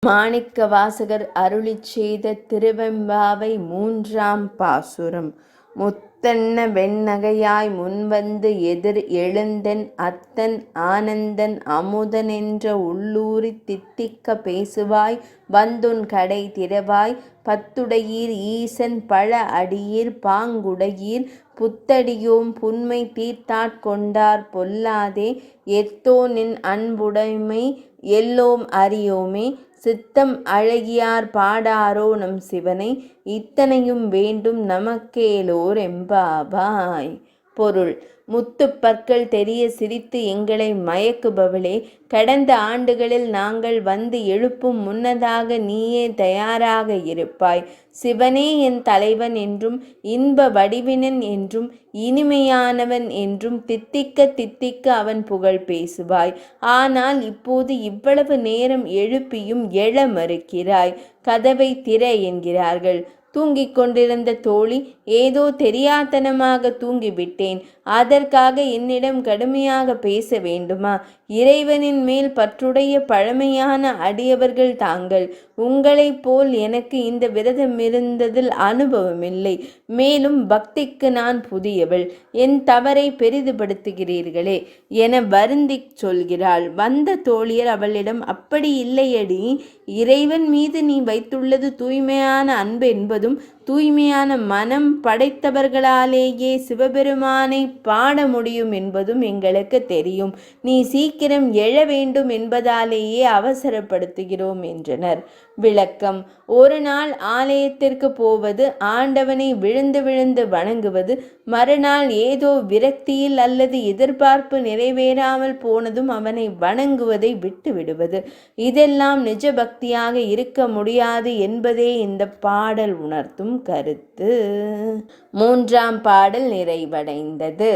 மாணிக்கவாசகர் அருளிச் செய்த திருவெம்பாவை மூன்றாம் பாசுரம். முத்தன்ன வெண்ணகையாய் முன்வந்து எதிர் எழுந்தென் அத்தன் ஆனந்தன் அமுதனென்ற உள்ளூரித் தித்திக்க பேசுவாய் வந்துன் கடை திறவாய் பத்துடையீர் ஈசன் பழ அடியீர் பாங்குடையீர் புத்தடியோம் புன்மை தீர்த்தாட் கொண்டார் பொல்லாதே எத்தோ நின் அன்புடைமை எல்லோம் அறியோமே சித்தம் அழகியார் பாடாரோ நம் சிவனை இத்தனையும் வேண்டும் நமக்கேலோர் எம்பாவாய். பொருள்: முத்துப்பற்கள் தெரிய சிரித்து எங்களை மயக்குபவளே, கடந்த ஆண்டுகளில் நாங்கள் வந்து எழுப்பும் முன்னதாக நீயே தயாராக இருப்பாய். சிவனே என் தலைவன் என்றும் இன்ப வடிவினன் என்றும் இனிமையானவன் என்றும் தித்திக்க தித்திக்க அவன் புகழ் பேசுவாய். ஆனால் இப்போது இவ்வளவு நேரம் எழுப்பியும் எழ மறுக்கிறாய். கதவை திற என்கிறார்கள். தூங்கிக் கொண்டிருந்த தோழி, ஏதோ தெரியாத்தனமாக தூங்கிவிட்டேன், அதற்காக என்னிடம் கடுமையாக பேச வேண்டுமா? இறைவனின் மேல் பற்றுடைய பழமையான அடியவர்கள் தாங்கள். உங்களைப் போல் எனக்கு இந்த விரதம் இருந்ததில் அனுபவமில்லை. மேலும் பக்திக்கு நான் புதியவள். என் தவறை பெரிதுபடுத்துகிறீர்களே என வருந்திச் சொல்கிறாள். வந்த தோழியர் அவளிடம், அப்படி இல்லையடி, இறைவன் மீது நீ வைத்துள்ளது தூய்மையான அன்பு என்பதும் தூய்மையான மனம் படைத்தவர்களாலேயே சிவபெருமானை பாட முடியும் என்பதும் எங்களுக்கு தெரியும். நீ சீக்கிரம் எழ வேண்டும் என்பதாலேயே அவசரப்படுத்துகிறோம் என்றனர். விளக்கம்: ஒரு நாள் ஆலயத்திற்கு போவது, ஆண்டவனை விழுந்து விழுந்து வணங்குவது, மறுநாள் ஏதோ விரக்தியில் அல்லது எதிர்பார்ப்பு நிறைவேறாமல் போனதும் அவனை வணங்குவதை விட்டு விடுவது, இதெல்லாம் நிஜ பக்தியாக இருக்க முடியாது என்பதே இந்த பாடல் உணர்த்தும் கருத்து. மூன்றாம் பாடல் நிறைவடைந்தது.